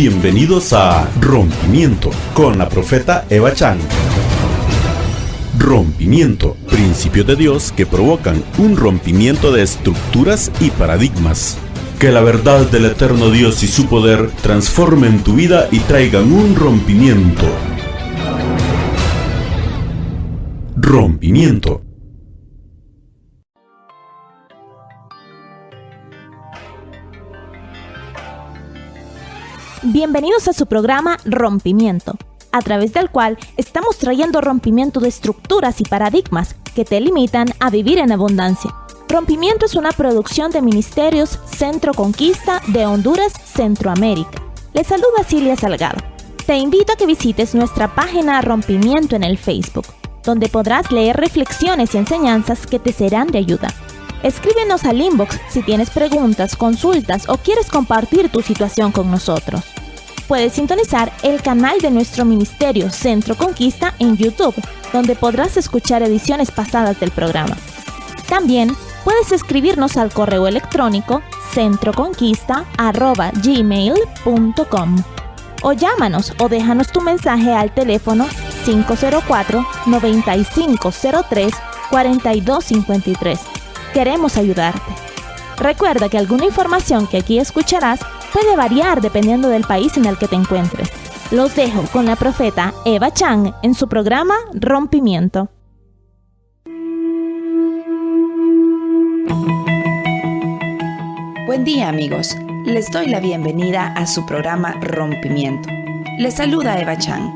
Bienvenidos a Rompimiento con la profeta Eva Chan. Rompimiento, principios de Dios que provocan un rompimiento de estructuras y paradigmas. Que la verdad del eterno Dios y su poder transformen tu vida y traigan un rompimiento. Rompimiento. Bienvenidos a su programa Rompimiento, a través del cual estamos trayendo rompimiento de estructuras y paradigmas que te limitan a vivir en abundancia. Rompimiento es una producción de Ministerios Centro Conquista de Honduras, Centroamérica. Les saluda Cilia Salgado. Te invito a que visites nuestra página Rompimiento en el Facebook, donde podrás leer reflexiones y enseñanzas que te serán de ayuda. Escríbenos al inbox si tienes preguntas, consultas o quieres compartir tu situación con nosotros. Puedes sintonizar el canal de nuestro ministerio Centro Conquista en YouTube, donde podrás escuchar ediciones pasadas del programa. También puedes escribirnos al correo electrónico centroconquista@gmail.com o llámanos o déjanos tu mensaje al teléfono 504-9503-4253. Queremos ayudarte. Recuerda que alguna información que aquí escucharás puede variar dependiendo del país en el que te encuentres. Los dejo con la profeta Eva Chan en su programa Rompimiento. Buen día, amigos. Les doy la bienvenida a su programa Rompimiento. Les saluda Eva Chan.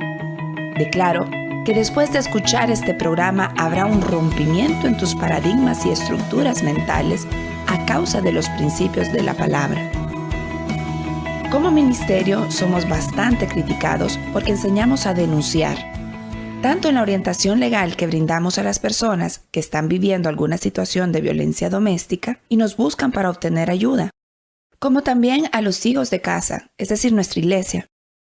Declaro que después de escuchar este programa habrá un rompimiento en tus paradigmas y estructuras mentales a causa de los principios de la palabra. Como ministerio somos bastante criticados porque enseñamos a denunciar, tanto en la orientación legal que brindamos a las personas que están viviendo alguna situación de violencia doméstica y nos buscan para obtener ayuda, como también a los hijos de casa, es decir, nuestra iglesia,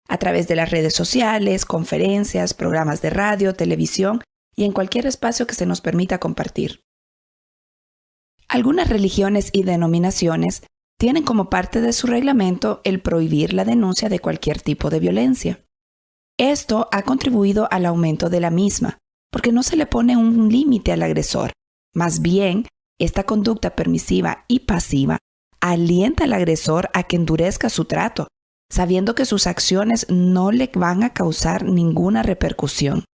a través de las redes sociales, conferencias, programas de radio, televisión y en cualquier espacio que se nos permita compartir. Algunas religiones y denominaciones tienen como parte de su reglamento el prohibir la denuncia de cualquier tipo de violencia. Esto ha contribuido al aumento de la misma, porque no se le pone un límite al agresor. Más bien, esta conducta permisiva y pasiva alienta al agresor a que endurezca su trato, sabiendo que sus acciones no le van a causar ninguna repercusión.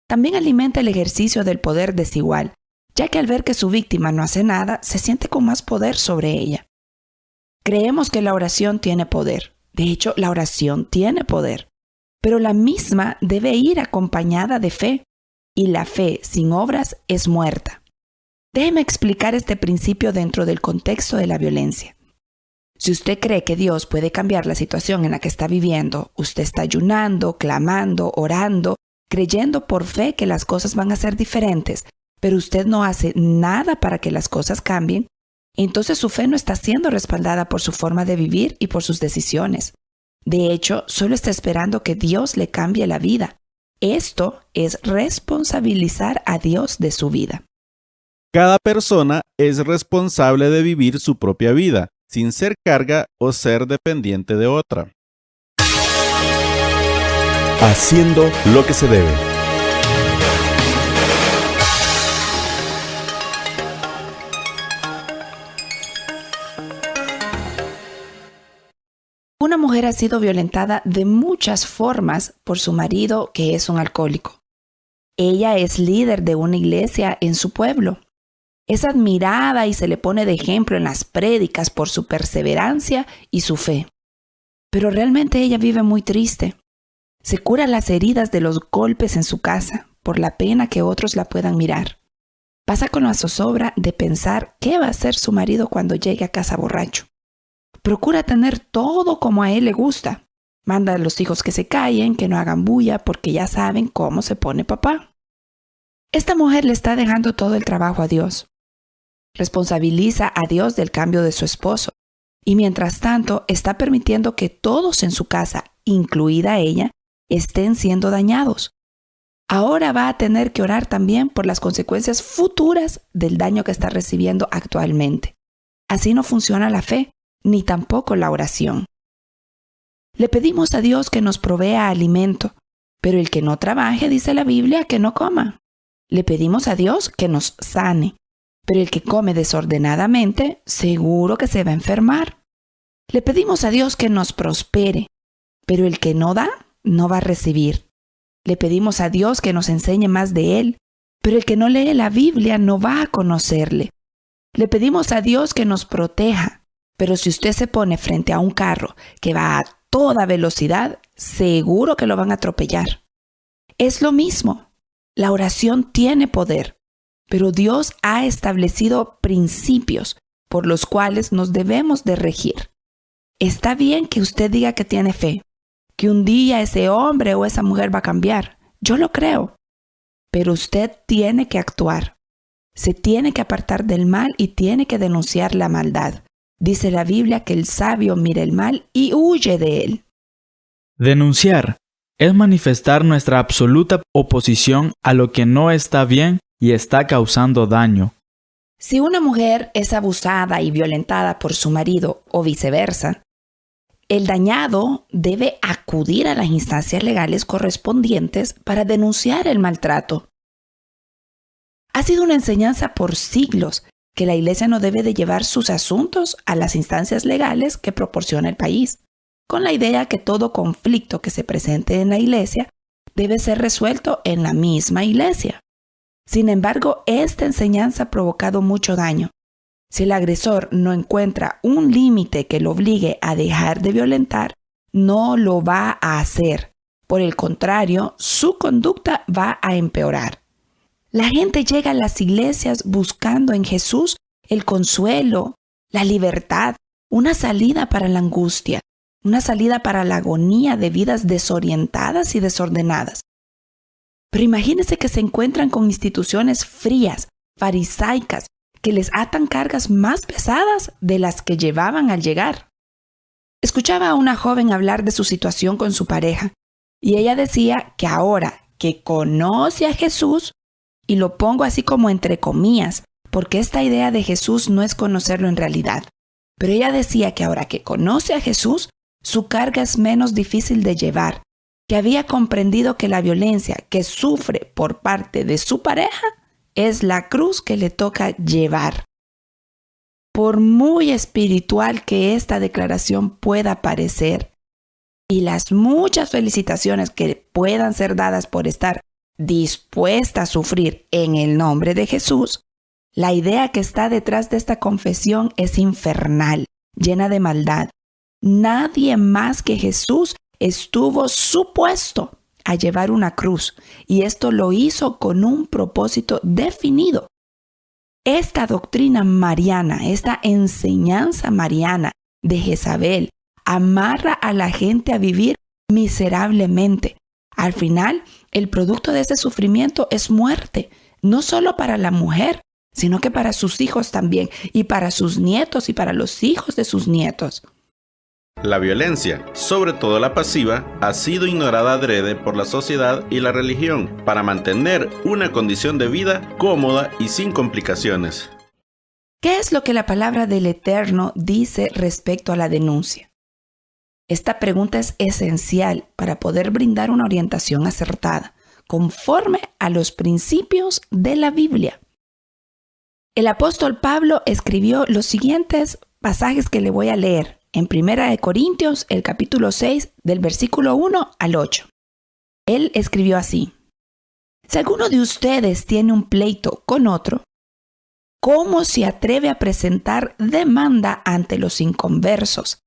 También alimenta el ejercicio del poder desigual, ya que al ver que su víctima no hace nada, se siente con más poder sobre ella. Creemos que la oración tiene poder. De hecho, la oración tiene poder. Pero la misma debe ir acompañada de fe, y la fe sin obras es muerta. Déjeme explicar este principio dentro del contexto de la violencia. Si usted cree que Dios puede cambiar la situación en la que está viviendo, usted está ayunando, clamando, orando, creyendo por fe que las cosas van a ser diferentes, pero usted no hace nada para que las cosas cambien, entonces su fe no está siendo respaldada por su forma de vivir y por sus decisiones. De hecho, solo está esperando que Dios le cambie la vida. Esto es responsabilizar a Dios de su vida. Cada persona es responsable de vivir su propia vida, sin ser carga o ser dependiente de otra. Haciendo lo que se debe. Una mujer ha sido violentada de muchas formas por su marido, que es un alcohólico. Ella es líder de una iglesia en su pueblo. Es admirada y se le pone de ejemplo en las prédicas por su perseverancia y su fe. Pero realmente ella vive muy triste. Se cura las heridas de los golpes en su casa por la pena que otros la puedan mirar. Pasa con la zozobra de pensar qué va a hacer su marido cuando llegue a casa borracho. Procura tener todo como a él le gusta. Manda a los hijos que se callen, que no hagan bulla porque ya saben cómo se pone papá. Esta mujer le está dejando todo el trabajo a Dios. Responsabiliza a Dios del cambio de su esposo y mientras tanto está permitiendo que todos en su casa, incluida ella, estén siendo dañados. Ahora va a tener que orar también por las consecuencias futuras del daño que está recibiendo actualmente. Así no funciona la fe, ni tampoco la oración. Le pedimos a Dios que nos provea alimento, pero el que no trabaje, dice la Biblia, que no coma. Le pedimos a Dios que nos sane, pero el que come desordenadamente, seguro que se va a enfermar. Le pedimos a Dios que nos prospere, pero el que no da, no va a recibir. Le pedimos a Dios que nos enseñe más de Él, pero el que no lee la Biblia no va a conocerle. Le pedimos a Dios que nos proteja, pero si usted se pone frente a un carro que va a toda velocidad, seguro que lo van a atropellar. Es lo mismo. La oración tiene poder, pero Dios ha establecido principios por los cuales nos debemos de regir. Está bien que usted diga que tiene fe, que un día ese hombre o esa mujer va a cambiar. Yo lo creo. Pero usted tiene que actuar. Se tiene que apartar del mal y tiene que denunciar la maldad. Dice la Biblia que el sabio mira el mal y huye de él. Denunciar es manifestar nuestra absoluta oposición a lo que no está bien y está causando daño. Si una mujer es abusada y violentada por su marido o viceversa, el dañado debe acudir a las instancias legales correspondientes para denunciar el maltrato. Ha sido una enseñanza por siglos que la Iglesia no debe de llevar sus asuntos a las instancias legales que proporciona el país, con la idea que todo conflicto que se presente en la Iglesia debe ser resuelto en la misma Iglesia. Sin embargo, esta enseñanza ha provocado mucho daño. Si el agresor no encuentra un límite que lo obligue a dejar de violentar, no lo va a hacer. Por el contrario, su conducta va a empeorar. La gente llega a las iglesias buscando en Jesús el consuelo, la libertad, una salida para la angustia, una salida para la agonía de vidas desorientadas y desordenadas. Pero imagínense que se encuentran con instituciones frías, farisaicas, que les atan cargas más pesadas de las que llevaban al llegar. Escuchaba a una joven hablar de su situación con su pareja, y ella decía que ahora que conoce a Jesús, y lo pongo así como entre comillas, porque esta idea de Jesús no es conocerlo en realidad, pero ella decía que ahora que conoce a Jesús, su carga es menos difícil de llevar, que había comprendido que la violencia que sufre por parte de su pareja es la cruz que le toca llevar. Por muy espiritual que esta declaración pueda parecer, y las muchas felicitaciones que puedan ser dadas por estar dispuesta a sufrir en el nombre de Jesús, la idea que está detrás de esta confesión es infernal, llena de maldad. Nadie más que Jesús estuvo supuesto a llevar una cruz, y esto lo hizo con un propósito definido. Esta doctrina mariana, esta enseñanza mariana de Jezabel, amarra a la gente a vivir miserablemente. Al final, el producto de ese sufrimiento es muerte, no solo para la mujer, sino que para sus hijos también, y para sus nietos y para los hijos de sus nietos. La violencia, sobre todo la pasiva, ha sido ignorada adrede por la sociedad y la religión para mantener una condición de vida cómoda y sin complicaciones. ¿Qué es lo que la palabra del Eterno dice respecto a la denuncia? Esta pregunta es esencial para poder brindar una orientación acertada, conforme a los principios de la Biblia. El apóstol Pablo escribió los siguientes pasajes que le voy a leer en 1 Corintios, el capítulo 6, del versículo 1 al 8. Él escribió así: si alguno de ustedes tiene un pleito con otro, ¿cómo se atreve a presentar demanda ante los inconversos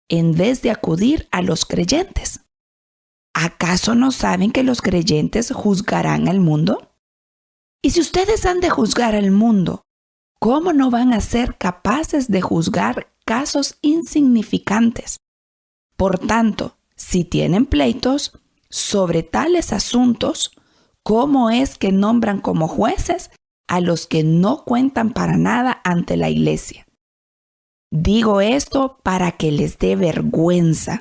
en vez de acudir a los creyentes? ¿Acaso no saben que los creyentes juzgarán al mundo? Y si ustedes han de juzgar al mundo, ¿cómo no van a ser capaces de juzgar casos insignificantes? Por tanto, si tienen pleitos sobre tales asuntos, ¿cómo es que nombran como jueces a los que no cuentan para nada ante la iglesia? Digo esto para que les dé vergüenza.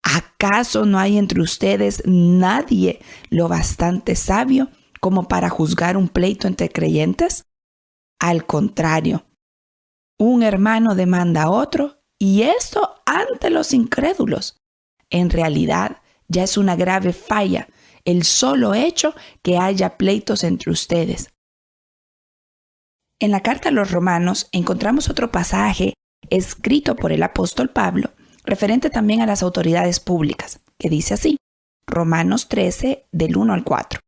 ¿Acaso no hay entre ustedes nadie lo bastante sabio como para juzgar un pleito entre creyentes? Al contrario, un hermano demanda a otro, y esto ante los incrédulos. En realidad, ya es una grave falla el solo hecho que haya pleitos entre ustedes. En la carta a los Romanos encontramos otro pasaje escrito por el apóstol Pablo, referente también a las autoridades públicas, que dice así, Romanos 13, del 1 al 4.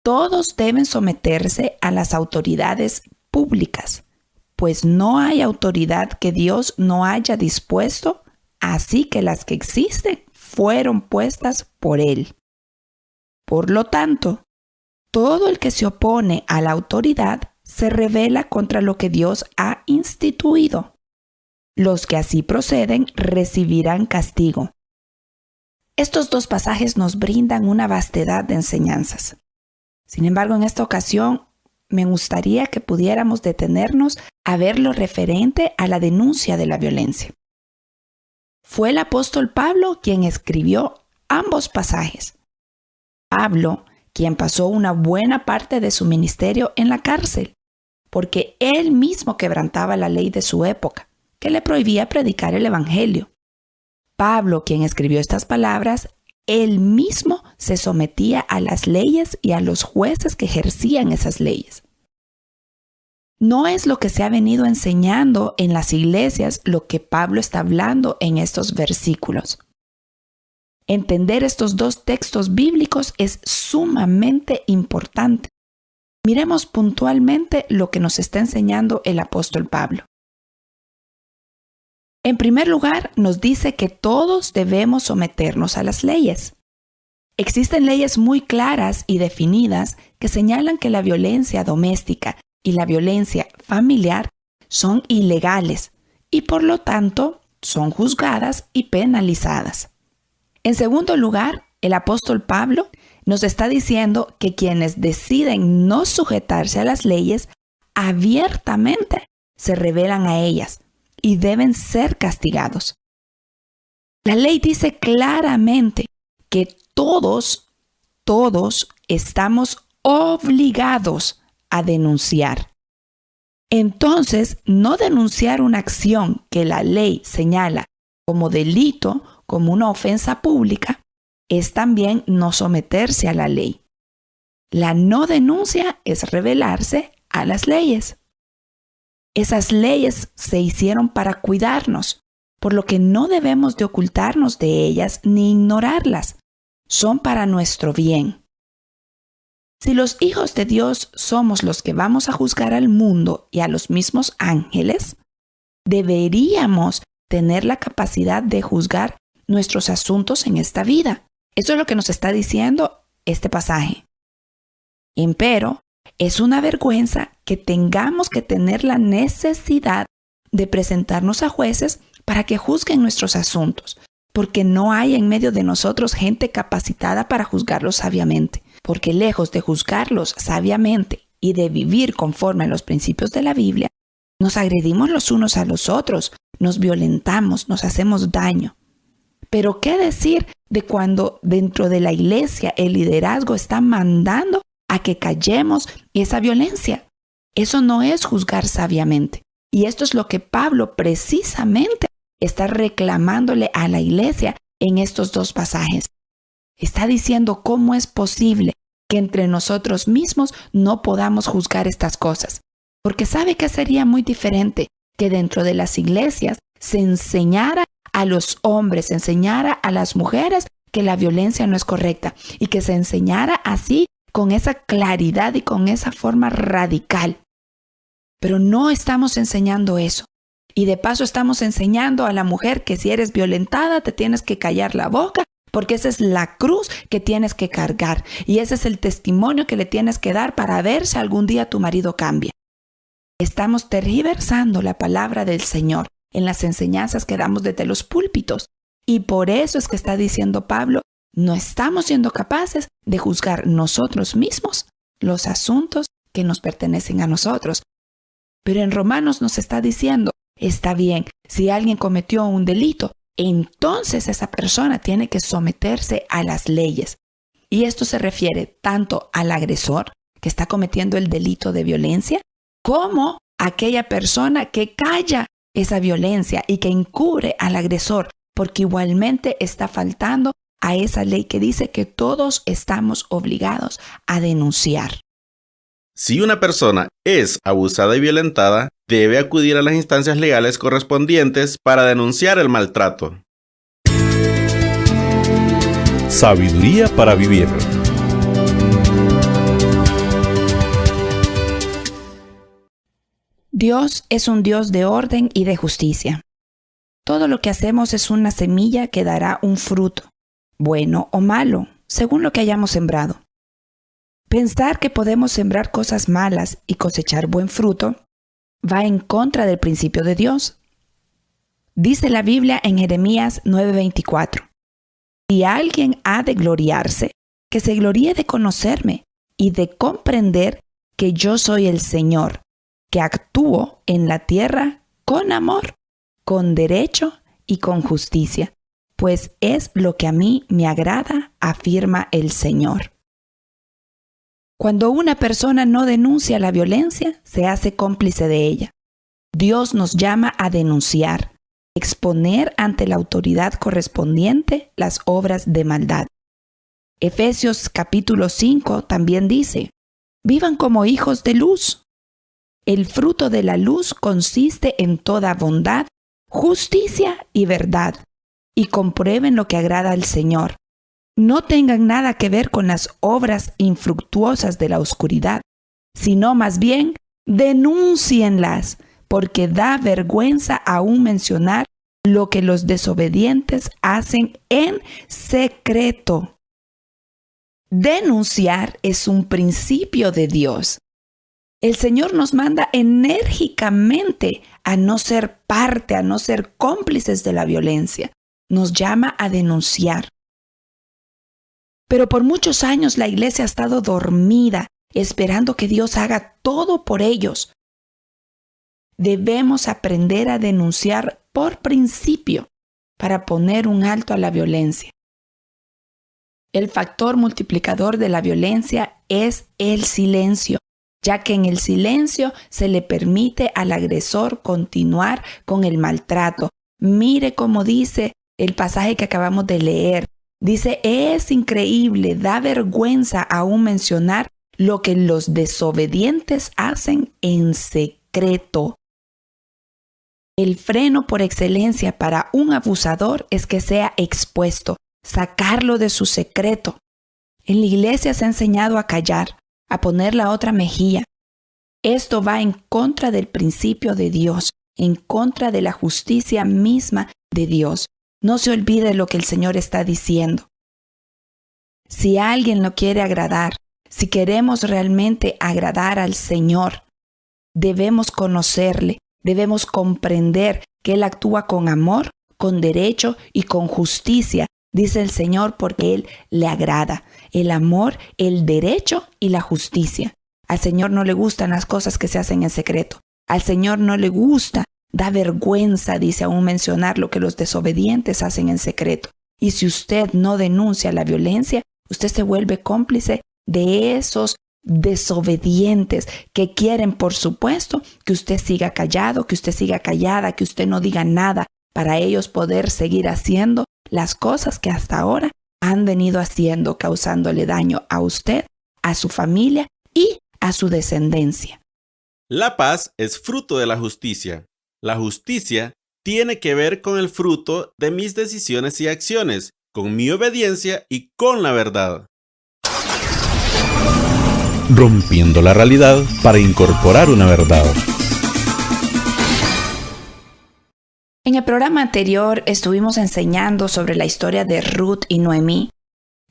Todos deben someterse a las autoridades públicas, pues no hay autoridad que Dios no haya dispuesto, así que las que existen fueron puestas por Él. Por lo tanto, todo el que se opone a la autoridad se rebela contra lo que Dios ha instituido. Los que así proceden recibirán castigo. Estos dos pasajes nos brindan una vastedad de enseñanzas. Sin embargo, en esta ocasión, me gustaría que pudiéramos detenernos a ver lo referente a la denuncia de la violencia. Fue el apóstol Pablo quien escribió ambos pasajes. Pablo, quien pasó una buena parte de su ministerio en la cárcel, porque él mismo quebrantaba la ley de su época, que le prohibía predicar el evangelio. Pablo, quien escribió estas palabras, él mismo se sometía a las leyes y a los jueces que ejercían esas leyes. No es lo que se ha venido enseñando en las iglesias lo que Pablo está hablando en estos versículos. Entender estos dos textos bíblicos es sumamente importante. Miremos puntualmente lo que nos está enseñando el apóstol Pablo. En primer lugar, nos dice que todos debemos someternos a las leyes. Existen leyes muy claras y definidas que señalan que la violencia doméstica y la violencia familiar son ilegales y por lo tanto son juzgadas y penalizadas. En segundo lugar, el apóstol Pablo nos está diciendo que quienes deciden no sujetarse a las leyes abiertamente se rebelan a ellas y deben ser castigados. La ley dice claramente que todos estamos obligados a denunciar. Entonces, no denunciar una acción que la ley señala como delito, como una ofensa pública, es también no someterse a la ley. La no denuncia es rebelarse a las leyes. Esas leyes se hicieron para cuidarnos, por lo que no debemos de ocultarnos de ellas ni ignorarlas. Son para nuestro bien. Si los hijos de Dios somos los que vamos a juzgar al mundo y a los mismos ángeles, deberíamos tener la capacidad de juzgar nuestros asuntos en esta vida. Eso es lo que nos está diciendo este pasaje. Empero, es una vergüenza que tengamos que tener la necesidad de presentarnos a jueces para que juzguen nuestros asuntos, porque no hay en medio de nosotros gente capacitada para juzgarlos sabiamente, porque lejos de juzgarlos sabiamente y de vivir conforme a los principios de la Biblia, nos agredimos los unos a los otros, nos violentamos, nos hacemos daño. Pero ¿qué decir de cuando dentro de la iglesia el liderazgo está mandando a que callemos esa violencia? Eso no es juzgar sabiamente. Y esto es lo que Pablo precisamente está reclamándole a la iglesia en estos dos pasajes. Está diciendo cómo es posible que entre nosotros mismos no podamos juzgar estas cosas. Porque sabe que sería muy diferente que dentro de las iglesias se enseñara a los hombres, se enseñara a las mujeres que la violencia no es correcta y que se enseñara así con esa claridad y con esa forma radical. Pero no estamos enseñando eso. Y de paso estamos enseñando a la mujer que si eres violentada te tienes que callar la boca porque esa es la cruz que tienes que cargar y ese es el testimonio que le tienes que dar para ver si algún día tu marido cambia. Estamos tergiversando la palabra del Señor en las enseñanzas que damos desde los púlpitos. Y por eso es que está diciendo Pablo, no estamos siendo capaces de juzgar nosotros mismos los asuntos que nos pertenecen a nosotros. Pero en Romanos nos está diciendo, está bien, si alguien cometió un delito, entonces esa persona tiene que someterse a las leyes. Y esto se refiere tanto al agresor que está cometiendo el delito de violencia, como a aquella persona que calla esa violencia y que encubre al agresor porque igualmente está faltando a esa ley que dice que todos estamos obligados a denunciar. Si una persona es abusada y violentada, debe acudir a las instancias legales correspondientes para denunciar el maltrato. Sabiduría para vivir. Dios es un Dios de orden y de justicia. Todo lo que hacemos es una semilla que dará un fruto, bueno o malo, según lo que hayamos sembrado. Pensar que podemos sembrar cosas malas y cosechar buen fruto va en contra del principio de Dios. Dice la Biblia en Jeremías 9:24: Si alguien ha de gloriarse, que se gloríe de conocerme y de comprender que yo soy el Señor, que actúo en la tierra con amor, con derecho y con justicia, pues es lo que a mí me agrada, afirma el Señor. Cuando una persona no denuncia la violencia, se hace cómplice de ella. Dios nos llama a denunciar, exponer ante la autoridad correspondiente las obras de maldad. Efesios capítulo 5 también dice: vivan como hijos de luz. El fruto de la luz consiste en toda bondad, justicia y verdad, y comprueben lo que agrada al Señor. No tengan nada que ver con las obras infructuosas de la oscuridad, sino más bien denúncienlas, porque da vergüenza aún mencionar lo que los desobedientes hacen en secreto. Denunciar es un principio de Dios. El Señor nos manda enérgicamente a no ser parte, a no ser cómplices de la violencia. Nos llama a denunciar. Pero por muchos años la iglesia ha estado dormida, esperando que Dios haga todo por ellos. Debemos aprender a denunciar por principio para poner un alto a la violencia. El factor multiplicador de la violencia es el silencio, ya que en el silencio se le permite al agresor continuar con el maltrato. Mire cómo dice el pasaje que acabamos de leer. Dice: es increíble, da vergüenza aún mencionar lo que los desobedientes hacen en secreto. El freno por excelencia para un abusador es que sea expuesto, sacarlo de su secreto. En la iglesia se ha enseñado a callar, a poner la otra mejilla. Esto va en contra del principio de Dios, en contra de la justicia misma de Dios. No se olvide lo que el Señor está diciendo. Si alguien lo quiere agradar, si queremos realmente agradar al Señor, debemos conocerle, debemos comprender que Él actúa con amor, con derecho y con justicia, dice el Señor, porque Él le agrada. El amor, el derecho y la justicia. Al Señor no le gustan las cosas que se hacen en secreto. Al Señor no le gusta, da vergüenza, dice aún mencionar lo que los desobedientes hacen en secreto. Y si usted no denuncia la violencia, usted se vuelve cómplice de esos desobedientes que quieren, por supuesto, que usted siga callado, que usted siga callada, que usted no diga nada, para ellos poder seguir haciendo las cosas que hasta ahora han venido haciendo, causándole daño a usted, a su familia y a su descendencia. La paz es fruto de la justicia. La justicia tiene que ver con el fruto de mis decisiones y acciones, con mi obediencia y con la verdad. Rompiendo la realidad para incorporar una verdad. En el programa anterior estuvimos enseñando sobre la historia de Ruth y Noemí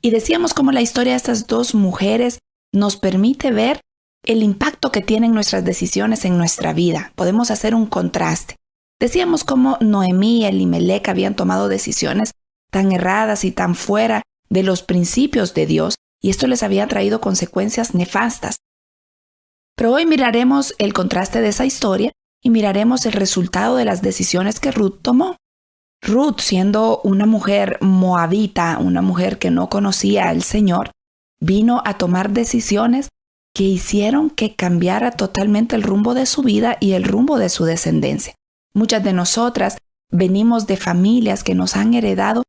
y decíamos cómo la historia de estas dos mujeres nos permite ver el impacto que tienen nuestras decisiones en nuestra vida. Podemos hacer un contraste. Decíamos cómo Noemí y Elimelec habían tomado decisiones tan erradas y tan fuera de los principios de Dios, y esto les había traído consecuencias nefastas. Pero hoy miraremos el contraste de esa historia y miraremos el resultado de las decisiones que Ruth tomó. Ruth, siendo una mujer moabita, una mujer que no conocía al Señor, vino a tomar decisiones que hicieron que cambiara totalmente el rumbo de su vida y el rumbo de su descendencia. Muchas de nosotras venimos de familias que nos han heredado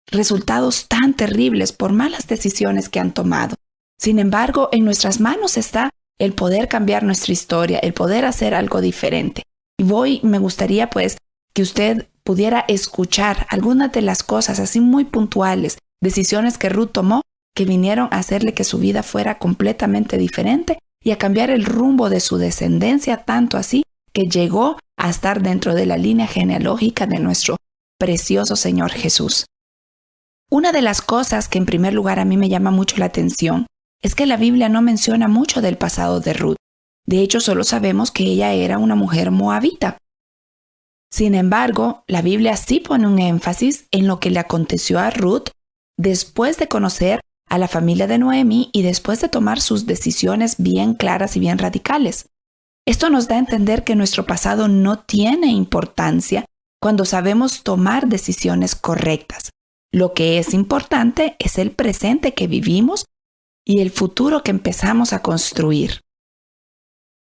resultados tan terribles por malas decisiones que han tomado. Sin embargo, en nuestras manos está el poder cambiar nuestra historia, el poder hacer algo diferente. Y me gustaría pues que usted pudiera escuchar algunas de las cosas así muy puntuales, decisiones que Ruth tomó, que vinieron a hacerle que su vida fuera completamente diferente y a cambiar el rumbo de su descendencia, tanto así que llegó a estar dentro de la línea genealógica de nuestro precioso Señor Jesús. Una de las cosas que en primer lugar a mí me llama mucho la atención es que la Biblia no menciona mucho del pasado de Ruth. De hecho, solo sabemos que ella era una mujer moabita. Sin embargo, la Biblia sí pone un énfasis en lo que le aconteció a Ruth después de conocer a la familia de Noemí y después de tomar sus decisiones bien claras y bien radicales. Esto nos da a entender que nuestro pasado no tiene importancia cuando sabemos tomar decisiones correctas. Lo que es importante es el presente que vivimos y el futuro que empezamos a construir.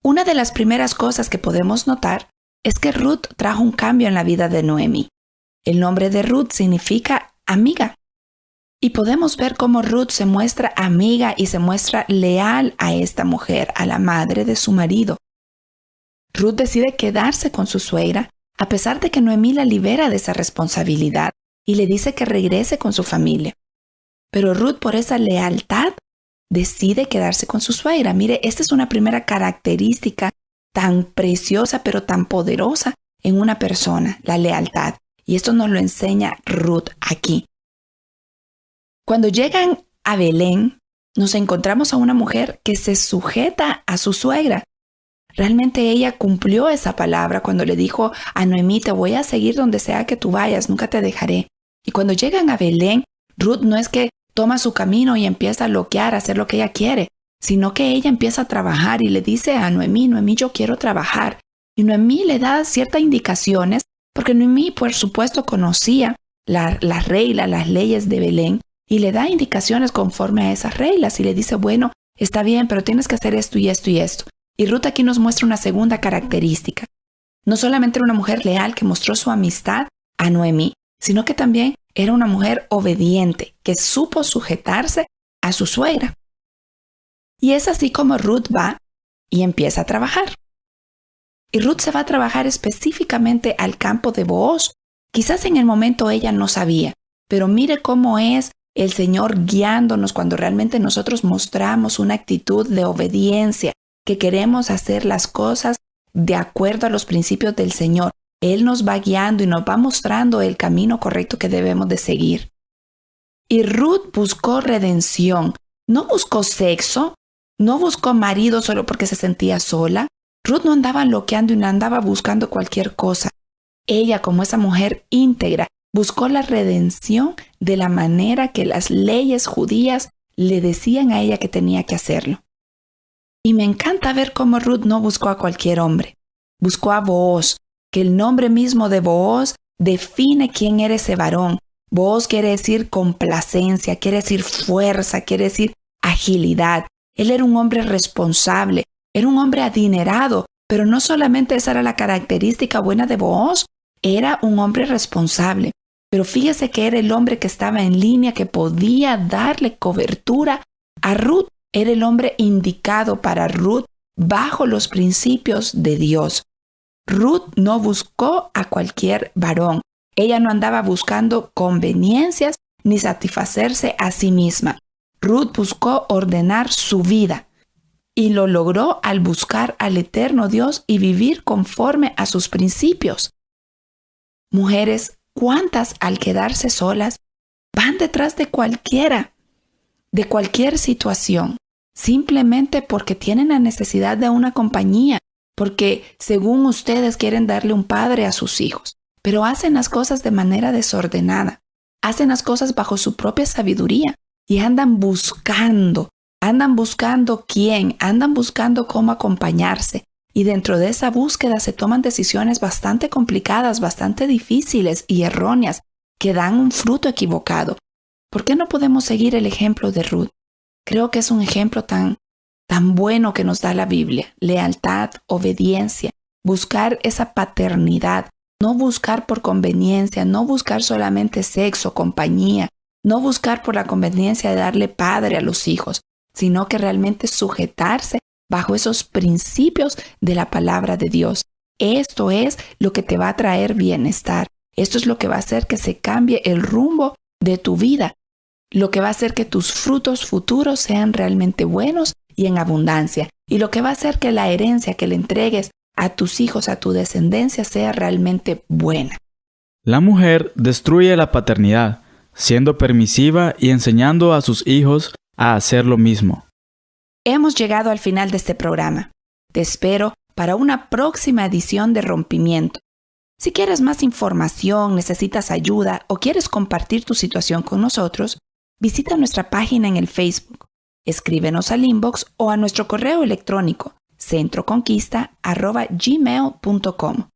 Una de las primeras cosas que podemos notar es que Ruth trajo un cambio en la vida de Noemí. El nombre de Ruth significa amiga. Y podemos ver cómo Ruth se muestra amiga y se muestra leal a esta mujer, a la madre de su marido. Ruth decide quedarse con su suegra, a pesar de que Noemí la libera de esa responsabilidad y le dice que regrese con su familia. Pero Ruth, por esa lealtad, decide quedarse con su suegra. Mire, esta es una primera característica tan preciosa pero tan poderosa en una persona, la lealtad. Y esto nos lo enseña Ruth aquí. Cuando llegan a Belén, nos encontramos a una mujer que se sujeta a su suegra. Realmente ella cumplió esa palabra cuando le dijo a Noemí, te voy a seguir donde sea que tú vayas, nunca te dejaré. Y cuando llegan a Belén, Ruth no es que toma su camino y empieza a loquear, a hacer lo que ella quiere, sino que ella empieza a trabajar y le dice a Noemí, Noemí, yo quiero trabajar. Y Noemí le da ciertas indicaciones, porque Noemí, por supuesto, conocía las reglas, las leyes de Belén, y le da indicaciones conforme a esas reglas y le dice, bueno, está bien, pero tienes que hacer esto y esto y esto. Y Ruth aquí nos muestra una segunda característica. No solamente era una mujer leal que mostró su amistad a Noemí, sino que también era una mujer obediente que supo sujetarse a su suegra. Y es así como Ruth va y empieza a trabajar. Y Ruth se va a trabajar específicamente al campo de Booz. Quizás en el momento ella no sabía, pero mire cómo es el Señor guiándonos cuando realmente nosotros mostramos una actitud de obediencia, que queremos hacer las cosas de acuerdo a los principios del Señor. Él nos va guiando y nos va mostrando el camino correcto que debemos de seguir. Y Ruth buscó redención. No buscó sexo, no buscó marido solo porque se sentía sola. Ruth no andaba loqueando y no andaba buscando cualquier cosa. Ella, como esa mujer íntegra, buscó la redención de la manera que las leyes judías le decían a ella que tenía que hacerlo. Y me encanta ver cómo Ruth no buscó a cualquier hombre. Buscó a Booz, que el nombre mismo de Booz define quién era ese varón. Booz quiere decir complacencia, quiere decir fuerza, quiere decir agilidad. Él era un hombre responsable, era un hombre adinerado, pero no solamente esa era la característica buena de Booz, era un hombre responsable. Pero fíjese que era el hombre que estaba en línea, que podía darle cobertura a Ruth. Era el hombre indicado para Ruth bajo los principios de Dios. Ruth no buscó a cualquier varón. Ella no andaba buscando conveniencias ni satisfacerse a sí misma. Ruth buscó ordenar su vida y lo logró al buscar al eterno Dios y vivir conforme a sus principios. Mujeres, ¿cuántas al quedarse solas van detrás de cualquier situación, simplemente porque tienen la necesidad de una compañía, porque según ustedes quieren darle un padre a sus hijos, pero hacen las cosas de manera desordenada, hacen las cosas bajo su propia sabiduría y andan buscando quién, andan buscando cómo acompañarse. Y dentro de esa búsqueda se toman decisiones bastante complicadas, bastante difíciles y erróneas, que dan un fruto equivocado. ¿Por qué no podemos seguir el ejemplo de Ruth? Creo que es un ejemplo tan bueno que nos da la Biblia. Lealtad, obediencia, buscar esa paternidad, No buscar por conveniencia, no buscar solamente sexo, compañía, no buscar por la conveniencia de darle padre a los hijos, sino que realmente sujetarse bajo esos principios de la palabra de Dios. Esto es lo que te va a traer bienestar. Esto es lo que va a hacer que se cambie el rumbo de tu vida. Lo que va a hacer que tus frutos futuros sean realmente buenos y en abundancia. Y lo que va a hacer que la herencia que le entregues a tus hijos, a tu descendencia, sea realmente buena. La mujer destruye la paternidad, siendo permisiva y enseñando a sus hijos a hacer lo mismo. Hemos llegado al final de este programa. Te espero para una próxima edición de Rompimiento. Si quieres más información, necesitas ayuda o quieres compartir tu situación con nosotros, visita nuestra página en el Facebook. Escríbenos al inbox o a nuestro correo electrónico centroconquista@gmail.com.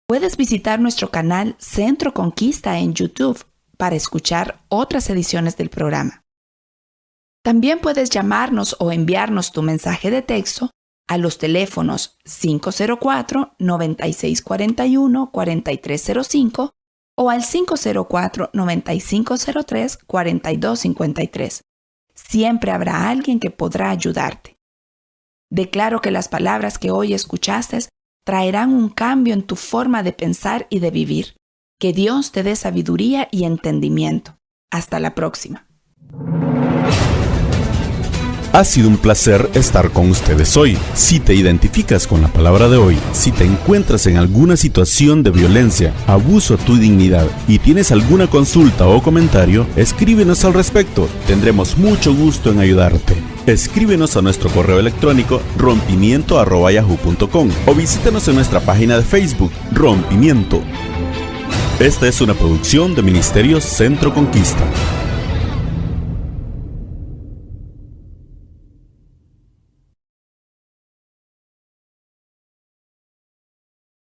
Puedes visitar nuestro canal Centro Conquista en YouTube para escuchar otras ediciones del programa. También puedes llamarnos o enviarnos tu mensaje de texto a los teléfonos 504-9641-4305 o al 504-9503-4253. Siempre habrá alguien que podrá ayudarte. Declaro que las palabras que hoy escuchaste traerán un cambio en tu forma de pensar y de vivir. Que Dios te dé sabiduría y entendimiento. Hasta la próxima. Ha sido un placer estar con ustedes hoy. Si te identificas con la palabra de hoy, si te encuentras en alguna situación de violencia, abuso a tu dignidad y tienes alguna consulta o comentario, escríbenos al respecto. Tendremos mucho gusto en ayudarte. Escríbenos a nuestro correo electrónico rompimiento@yahoo.com o visítanos en nuestra página de Facebook, Rompimiento. Esta es una producción de Ministerio Centro Conquista.